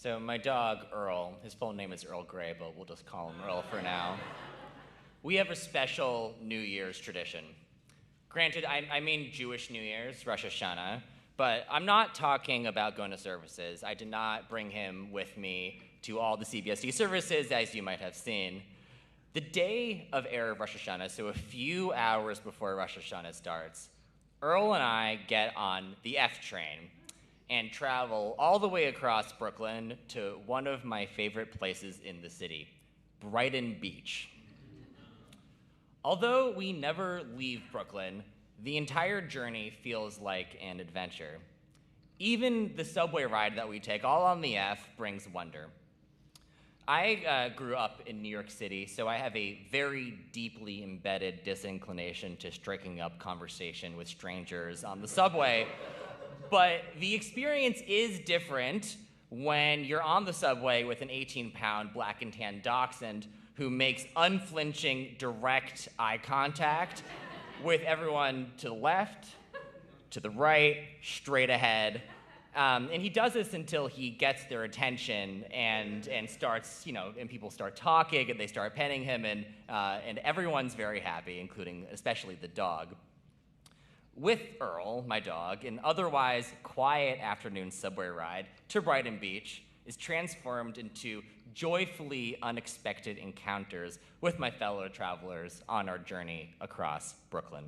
So my dog, Earl, his full name is Earl Grey, but we'll just call him Earl for now. We have a special New Year's tradition. Granted, I mean Jewish New Year's, Rosh Hashanah, but I'm not talking about going to services. I did not bring him with me to all the CBSD services, as you might have seen. The day of Erev Rosh Hashanah, so a few hours before Rosh Hashanah starts, Earl and I get on the F train and travel all the way across Brooklyn to one of my favorite places in the city, Brighton Beach. Although we never leave Brooklyn, the entire journey feels like an adventure. Even the subway ride that we take, all on the F, brings wonder. I grew up in New York City, so I have a very deeply embedded disinclination to striking up conversation with strangers on the subway. But the experience is different when you're on the subway with an 18-pound black and tan dachshund who makes unflinching, direct eye contact with everyone to the left, to the right, straight ahead. And he does this until he gets their attention and starts, and people start talking and they start petting him, and everyone's very happy, including especially the dog. With Earl, my dog, an otherwise quiet afternoon subway ride to Brighton Beach is transformed into joyfully unexpected encounters with my fellow travelers on our journey across Brooklyn.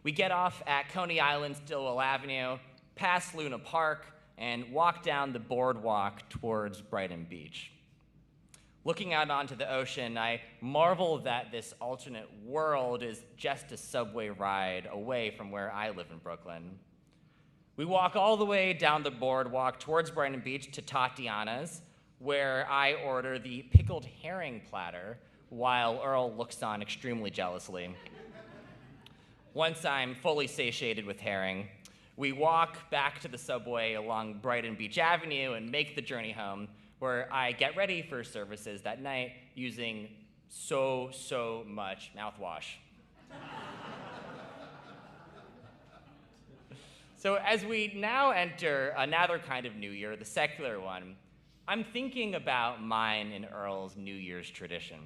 We get off at Coney Island, Stillwell Avenue, past Luna Park, and walk down the boardwalk towards Brighton Beach. Looking out onto the ocean, I marvel that this alternate world is just a subway ride away from where I live in Brooklyn. We walk all the way down the boardwalk towards Brighton Beach to Tatiana's, where I order the pickled herring platter while Earl looks on extremely jealously. Once I'm fully satiated with herring, we walk back to the subway along Brighton Beach Avenue and make the journey home, where I get ready for services that night using so much mouthwash. So as we now enter another kind of New Year, the secular one, I'm thinking about mine and Earl's New Year's tradition.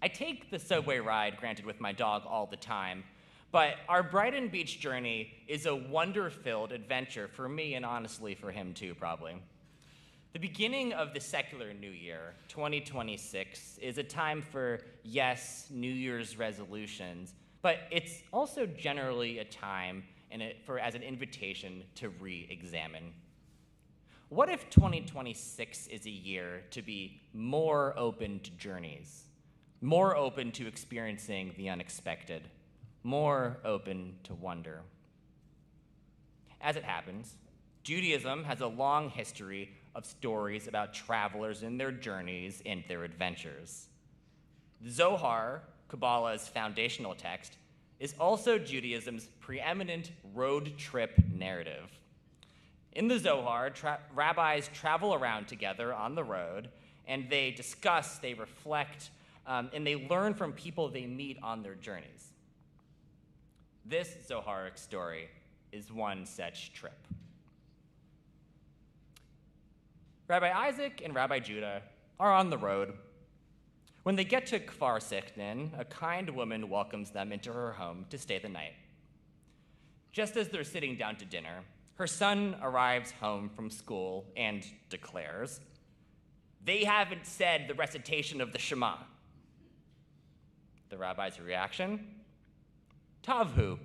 I take the subway ride, granted with my dog all the time, but our Brighton Beach journey is a wonder-filled adventure for me and honestly for him too, probably. The beginning of the secular New Year, 2026, is a time for, yes, New Year's resolutions, but it's also generally a time as an invitation to re-examine. What if 2026 is a year to be more open to journeys, more open to experiencing the unexpected, more open to wonder? As it happens, Judaism has a long history of stories about travelers and their journeys and their adventures. The Zohar, Kabbalah's foundational text, is also Judaism's preeminent road trip narrative. In the Zohar, rabbis travel around together on the road, and they discuss, they reflect, and they learn from people they meet on their journeys. This Zoharic story is one such trip. Rabbi Isaac and Rabbi Judah are on the road. When they get to Kfar Sichnin, a kind woman welcomes them into her home to stay the night. Just as they're sitting down to dinner, her son arrives home from school and declares, "They haven't said the recitation of the Shema." The rabbi's reaction? Tavhu,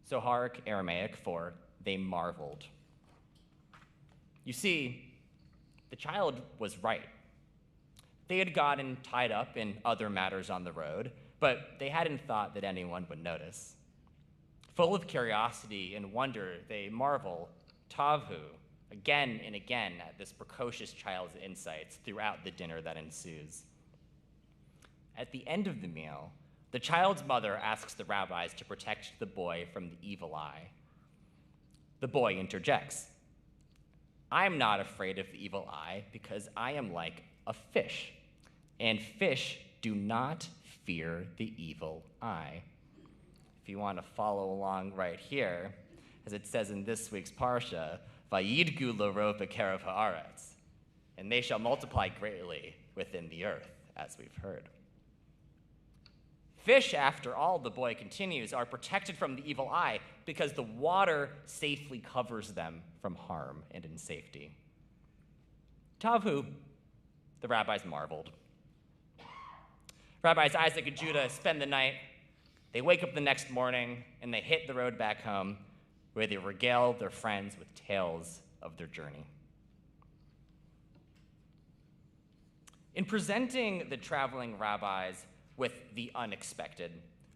Zoharic Aramaic for "they marveled." You see, the child was right. They had gotten tied up in other matters on the road, but they hadn't thought that anyone would notice. Full of curiosity and wonder, they marvel, tavhu, again and again at this precocious child's insights throughout the dinner that ensues. At the end of the meal, the child's mother asks the rabbis to protect the boy from the evil eye. The boy interjects, "I'm not afraid of the evil eye because I am like a fish, and fish do not fear the evil eye." If you want to follow along right here, as it says in this week's Parsha, Vayidgu l'rov b'kerev ha'aretz, and they shall multiply greatly within the earth, as we've heard. Fish, after all, the boy continues, are protected from the evil eye because the water safely covers them from harm and in safety. Tavhu, the rabbis marveled. Rabbis Isaac and Judah spend the night. They wake up the next morning, and they hit the road back home, where they regale their friends with tales of their journey. In presenting the traveling rabbis with the unexpected,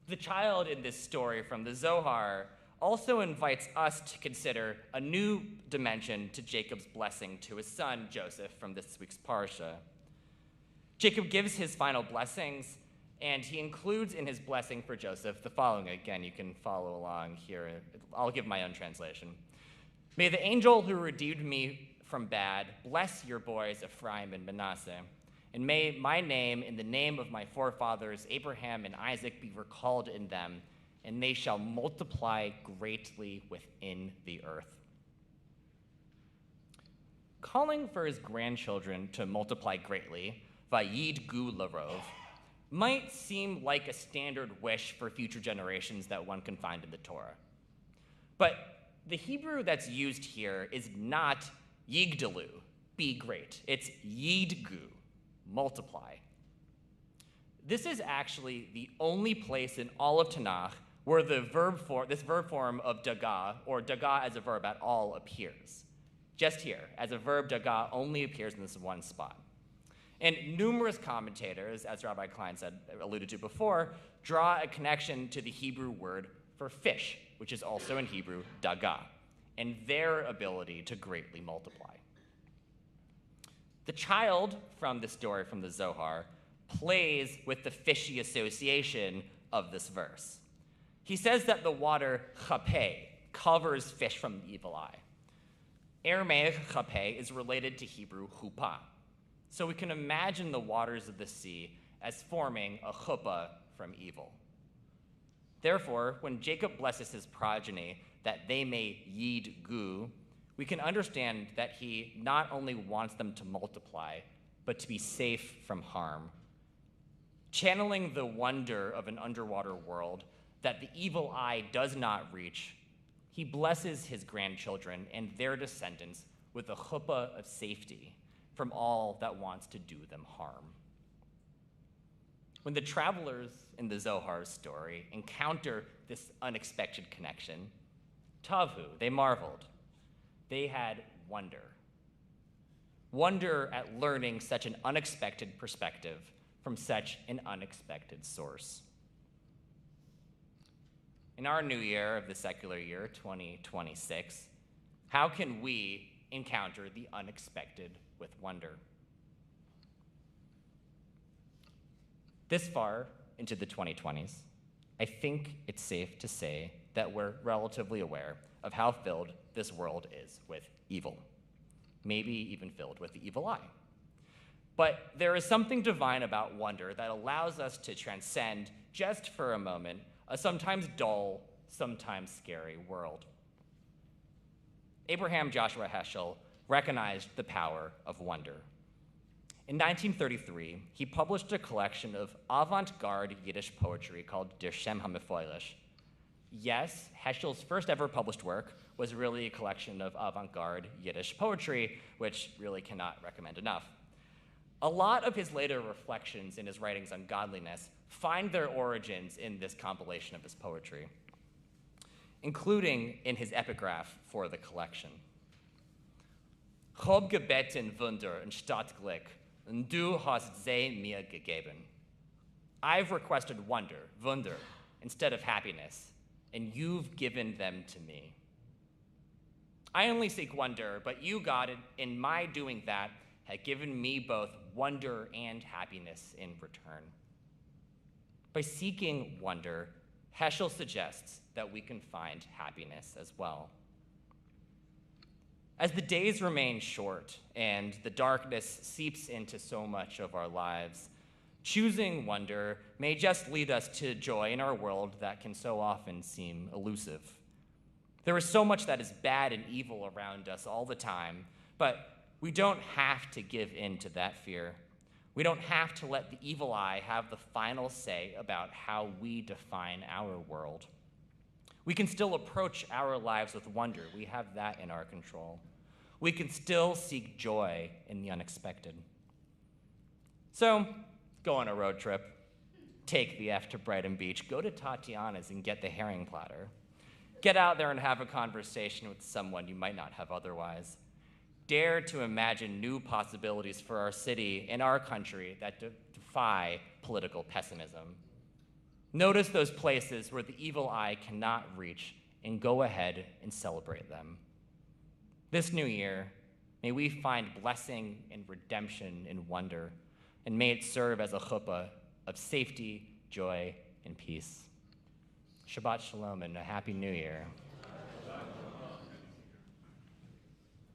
the child in this story from the Zohar also invites us to consider a new dimension to Jacob's blessing to his son, Joseph, from this week's Parsha. Jacob gives his final blessings, and he includes in his blessing for Joseph the following. Again, you can follow along here. I'll give my own translation. May the angel who redeemed me from bad bless your boys Ephraim and Manasseh, and may my name and the name of my forefathers Abraham and Isaac be recalled in them, and they shall multiply greatly within the earth. Calling for his grandchildren to multiply greatly, Vayidgu l'rov, might seem like a standard wish for future generations that one can find in the Torah. But the Hebrew that's used here is not yigdalu, be great. It's yidgu, multiply. This is actually the only place in all of Tanakh where this verb form of dagah, or dagah as a verb at all, appears. Just here, as a verb, dagah only appears in this one spot. And numerous commentators, as Rabbi Klein alluded to before, draw a connection to the Hebrew word for fish, which is also in Hebrew, dagah, and their ability to greatly multiply. The child from the story from the Zohar plays with the fishy association of this verse. He says that the water chapeh covers fish from the evil eye. Aramaic chapeh is related to Hebrew chuppah. So we can imagine the waters of the sea as forming a chuppah from evil. Therefore, when Jacob blesses his progeny that they may yidgu, we can understand that he not only wants them to multiply, but to be safe from harm. Channeling the wonder of an underwater world that the evil eye does not reach, he blesses his grandchildren and their descendants with a chuppah of safety from all that wants to do them harm. When the travelers in the Zohar story encounter this unexpected connection, tavhu, they marveled. They had wonder. Wonder at learning such an unexpected perspective from such an unexpected source. In our new year of the secular year, 2026, how can we encounter the unexpected with wonder? This far into the 2020s, I think it's safe to say that we're relatively aware of how filled this world is with evil, maybe even filled with the evil eye. But there is something divine about wonder that allows us to transcend, just for a moment, a sometimes dull, sometimes scary world. Abraham Joshua Heschel recognized the power of wonder. In 1933, he published a collection of avant-garde Yiddish poetry called Der Shem HaMefoilish. Yes, Heschel's first ever published work was really a collection of avant-garde Yiddish poetry, which really cannot recommend enough. A lot of his later reflections in his writings on godliness find their origins in this compilation of his poetry, including in his epigraph for the collection. Chob gebeten Wunder und statt Glück, und du hast sie mir gegeben. I've requested Wunder, instead of happiness, and you've given them to me. I only seek wonder, but you, God, in my doing that, had given me both wonder and happiness in return. By seeking wonder, Heschel suggests that we can find happiness as well. As the days remain short and the darkness seeps into so much of our lives, choosing wonder may just lead us to joy in our world that can so often seem elusive. There is so much that is bad and evil around us all the time, but we don't have to give in to that fear. We don't have to let the evil eye have the final say about how we define our world. We can still approach our lives with wonder. We have that in our control. We can still seek joy in the unexpected. So, go on a road trip. Take the F to Brighton Beach. Go to Tatiana's and get the herring platter. Get out there and have a conversation with someone you might not have otherwise. Dare to imagine new possibilities for our city and our country that defy political pessimism. Notice those places where the evil eye cannot reach and go ahead and celebrate them. This new year, may we find blessing and redemption and wonder, and may it serve as a chuppah of safety, joy, and peace. Shabbat shalom and a happy new year.